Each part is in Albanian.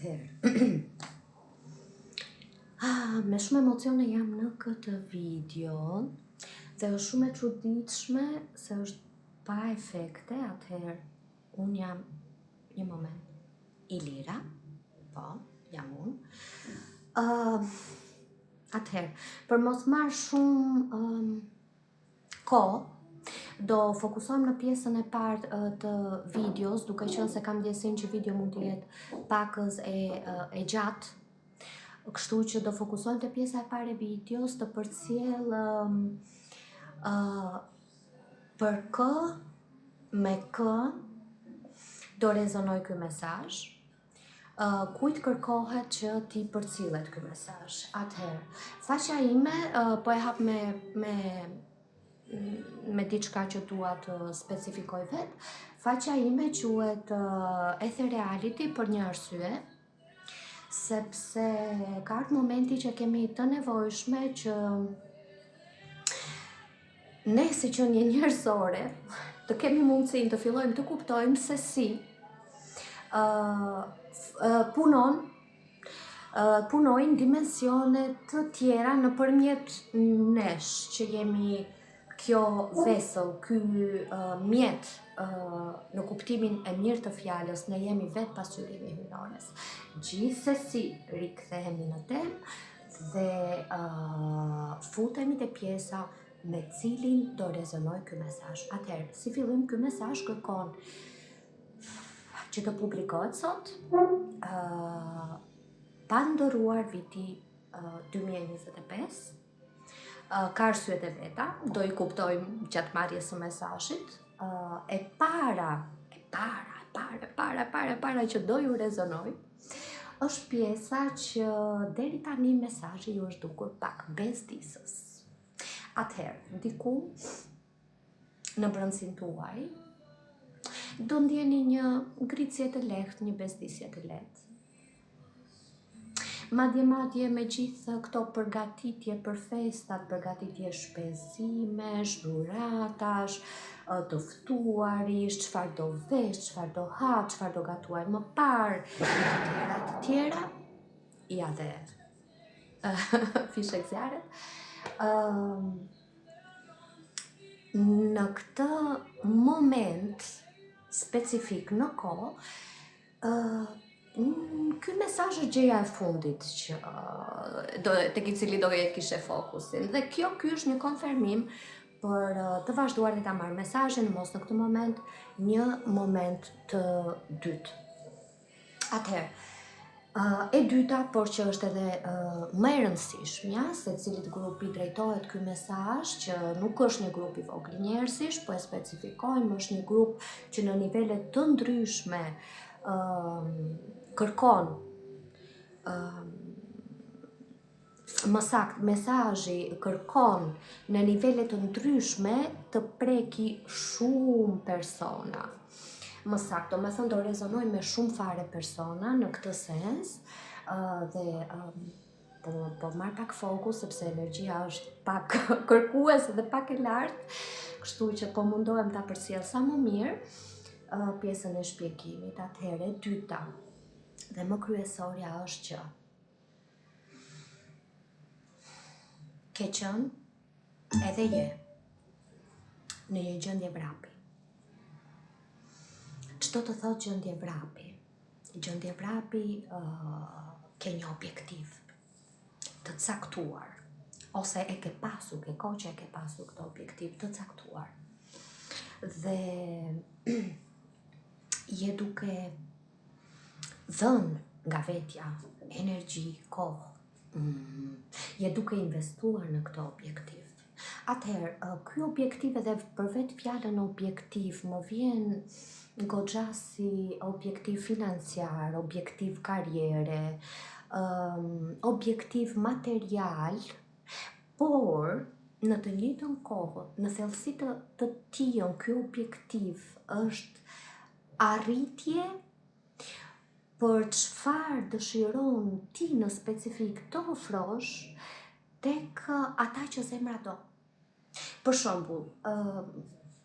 Atëherë, me shumë emocione jam në këtë video dhe është shumë e çuditshme se është pa efekte. Atëherë, unë jam një moment Ilira, po, jam unë. Atëherë, për mos marrë shumë kohë, do fokusohem në pjesën e parë të videos, duke qenë se kam ndjesin që video mund të jetë pakës e gjatë. Kështu që do fokusohem të pjesa e parë e videos, të përcjell për kë, me kë do rezonoj ky mesazh, kujt kërkohet që ti përcillet ky mesazh. Atëherë, faqja ime po e hap me diçka që dua të specifikoj vet. Faqja ime quhet Ethereality për një arsye, sepse ka ardhur momenti që kemi të nevojshme që ne si qenie njerëzore të kemi mundësinë të fillojmë të kuptojmë se si punojnë dimensione të tjera nëpërmjet nesh që jemi kjo vessel, ky mjet, në kuptimin e mirë të fjalës, ne jemi vetë pasqyrimi hyjnores. Gjithsesi rikthehemi në temë dhe futemi te pjesa me cilin do rezonoj ky mesazh. Atëherë, si fillim, ky mesazh kërkon që të publikohet sot, pa ndëruar viti 2025. Ka arsyet e veta, do i kuptojmë gjatë marrjes së mesazhit. E para që do ju rezonoj është pjesa që deri tani mesazhi ju është dukur pak bezdisës. Atëherë, diku në brendësinë tuaj do ndjeni një ngritje të lehtë, një bezdisje të lehtë. Madje me gjithë këto përgatitje për festat, përgatitje shpenzimesh, dhuratash, të ftuarish, çfarë do vesh, çfarë do ha, çfarë do gatuaj më parë, të tjera, ja dhe fishek zjarret. Në këtë moment specifik në kohë, ky mesazh është gjëja e fundit që tek i cili do jetë kishe fokusin. Dhe ky është një konfirmim për të vazhduar dhe ta marr mesazhin, mos në këtë moment, një moment të dytë. Atëherë, e dyta, por që është edhe më e rëndësishmja, se cilit grupi drejtohet ky mesazh, që nuk është një grup i vogël njerëzish, po e specifikojmë, është një grup që në nivele të ndryshme kërkon, më saktë, mesazhi kërkon në nivele të ndryshme të preki shumë persona. Më saktë, do me thënë, do rezonoj me shumë fare persona në këtë sens, dhe po marr pak fokus sepse energjia është pak kërkuese dhe pak e lartë, kështu që po mundohem ta përcjell sa më mirë pjesën e shpjegimit. Atëherë, e dyta dhe më kryesorja është që ke qenë edhe je në një gjendje vrapi. Çdo të thotë gjendje vrapi? Gjendje vrapi ke një objektiv të caktuar, ose e ke pasur, ke kohë që e ke pasur këtë objektiv të caktuar. Dhe je duke dhënë nga vetja energji, kohë, je duke investuar në këtë objektiv. Atëherë, ky objektiv, edhe për vetë fjalën objektiv, më vjen goxha si objektiv financiar, objektiv karriere, objektiv material, por në të njëjtën kohë, në thellësi të tillën, ky objektiv është arritje për çfarë dëshiron ti në specifik të ofrosh tek ata që zemra do. Për shembull,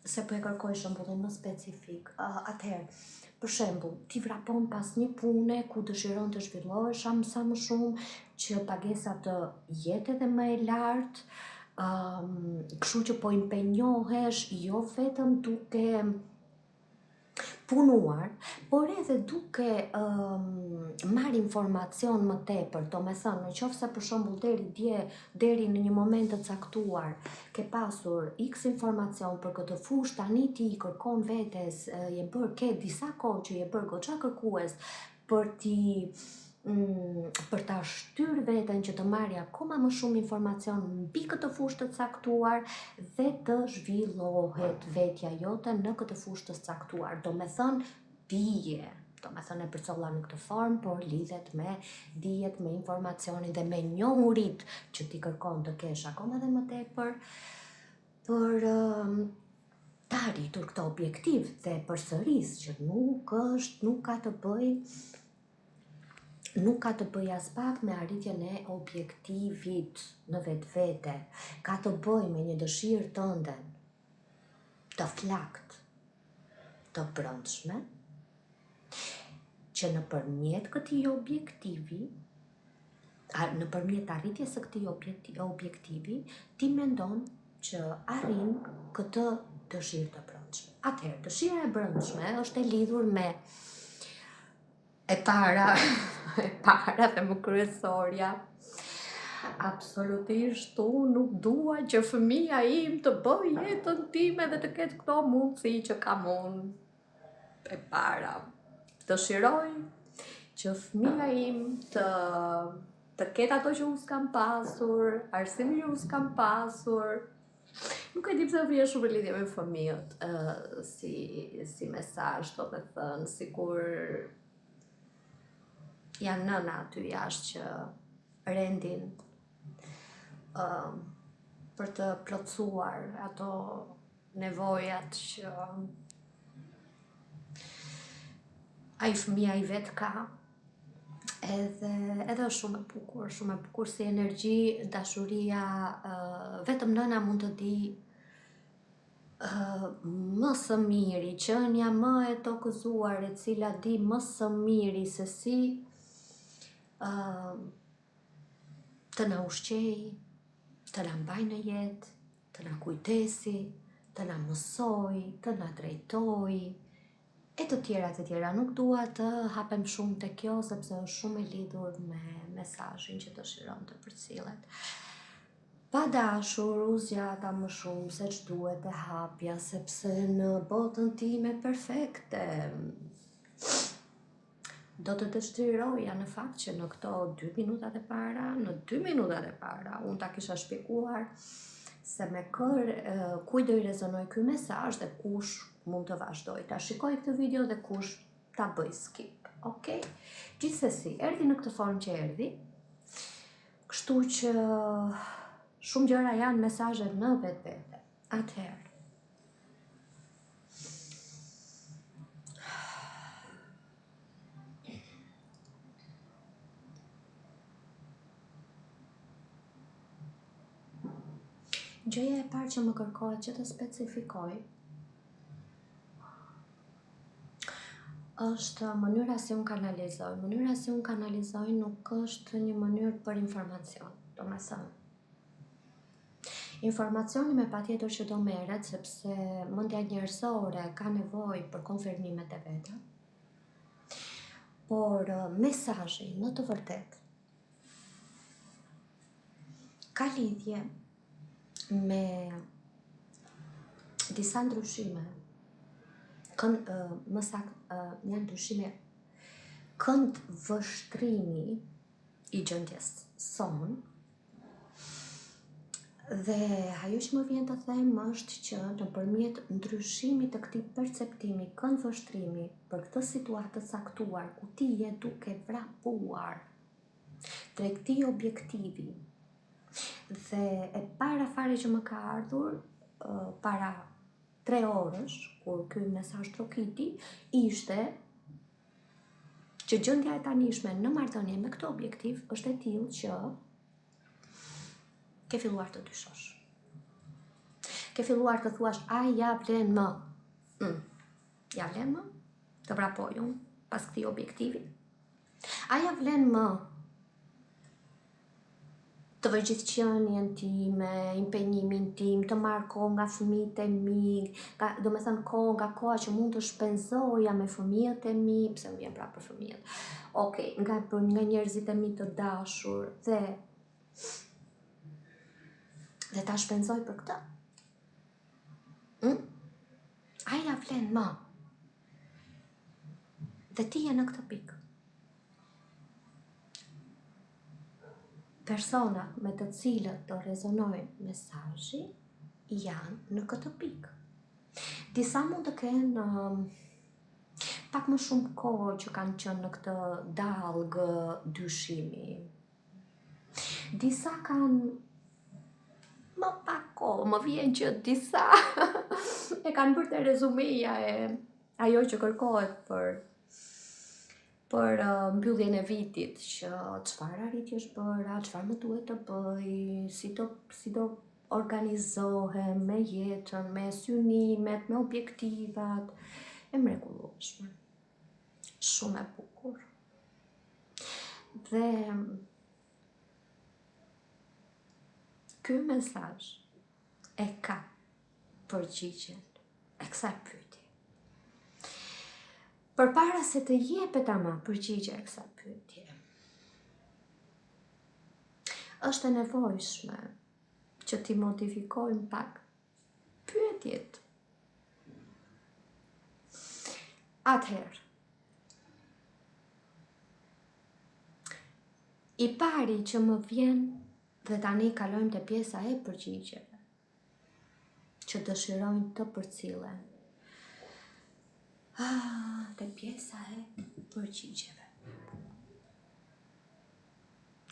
se po e kërkoj shembullin më specifik, atëherë, Për shembull, ti vrapon pas një pune ku dëshiron të zhvillohesh sa më shumë, që pagesa të jetë edhe më e lartë, kështu që po impenjohesh jo vetëm duke punuar, por edhe duke marrë informacion më tepër, do me thënë, në qoftë se për shembull deri në një moment të caktuar ke pasur x informacion për këtë fushë, tani ti i kërkon vetes, ke disa kohë që je bërë goxha kërkues për ta shtyr veten që të marrë akoma më shumë informacion mbi këtë fushë të caktuar dhe të zhvillohet vetja jote në këtë fushë të caktuar. Do me thënë dije, do me thënë e përcolla në këtë formë, por lidhet me dijet, me informacionin dhe me njohurit që ti kërkon të kesh akoma dhe më tepër për ta arritur këtë objektiv. Dhe përsëris që nuk ka të bëj as pak me arritjen e objektivit në vetvete, ka të bëj me një dëshirë tënde të flakt, të brendshme, që nëpërmjet këtij objektivi, nëpërmjet arritjes së këtij objektivi, ti mendon që arrin këtë dëshirë të brendshme. Atëherë, dëshira e brendshme është e lidhur me e para dhe më kryesorja. Absolutisht, unë nuk dua që fëmia im të bëj jetën time dhe të ketë këto mundësi që kam unë. E para, dëshiroj që fëmia im të ketë ato që unë s'kam pasur, arsimin që unë s'kam pasur. Nuk e di pse vjen shumë lidhje me fëmijët, si mesazh, do të thënë, sikur janë nëna aty jashtë që rendin për të plotësuar ato nevojat që ai fëmia i vet ka. Edhe është shumë e bukur si energji, dashuria, vetëm nëna mund të di më së miri, qenia më e tokëzuar e cila di më së miri se si të na ushqej, të na mbaj në jetë, të na kujdesi, të na mësoj, të na drejtoj, e të tjera. Nuk dua të hapem shumë te kjo, sepse është shumë e lidhur me mesazhin që dëshiron të përcillet. Pa dashur u zgjata më shumë se ç'duhet e hapja, sepse në botën time perfekte do të dëshiroja në fakt që në këto 2 minutat e para, unë ta kisha shpjeguar se me kujt do i rezonoj ky mesazh dhe kush mund të vazhdoj ta shikoj këtë video dhe kush ta bëj skip. Okej? Gjithsesi, erdhi në këtë formë që erdhi, kështu që shumë gjëra janë mesazhe në vetvete. Atëherë, gjëja e parë që më kërkohet që të specifikoj është mënyra si unë kanalizoj. Mënyra si unë kanalizoj nuk është një mënyrë për informacion, do me thënë. Informacioni me patjetër që do merret, sepse mendja njerëzore ka nevojë për konfirmimet e veta. Por mesazhi në të vërtetë ka lidhje me disa ndryshime, më saktë janë ndryshime këndvështrimi i gjendjes sonë, dhe ajo që më vjen të them është që nëpërmjet ndryshimit të këtij perceptimi, këndvështrimi për këtë situatë të caktuar ku ti je duke vrapuar drejt këtij objektivi, dhe e para fare që më ka ardhur para 3 orësh, kur ky mesazh trokiti, ishte që gjendja e tanishme në marrëdhënie me këtë objektiv është e tillë që ke filluar të dyshosh. Ke filluar të thuash, ja vlen më. Ja vlen më? të vrapoj unë pas këtij objektivi? Aja vlen më të vërgjithqenien time, impenjimin tim, të marr kohë nga fëmijët e mi, do me thënë kohë nga koha që mund të shpenzoja me fëmijët e mi, pse më vjen prapë për fëmijët. Okej, nga njerëzit e mi të dashur dhe ta shpenzoj për këtë. Aja vlen më. Dhe ti je në këtë pikë. Personat me të cilët do rezonojnë mesazhi janë në këtë pikë. Disa mund të kenë pak më shumë kohë që kanë qenë në këtë dallgë dyshimi. Disa kanë më pak kohë, më vjen që disa e kanë bërë të rezumeja e ajo që kërkohet për mbylljen e vitit, që çfarë arritjesh bëra, çfarë më duhet të bëj, si do organizohem me jetën, me synimet, me objektivat, e mrekullueshme. Shumë e bukur. Dhe ky mesazh e ka përgjigjen e kësaj pyetje. Përpara se të jepet ama përgjigje e kësaj pyetje, është e nevojshme që ti modifikojmë pak pyetjet. Atëherë, i pari që më vjen, dhe tani kalojmë te pjesa e përgjigjeve që dëshirojnë të përcillen. Te pjesa e përgjigjeve.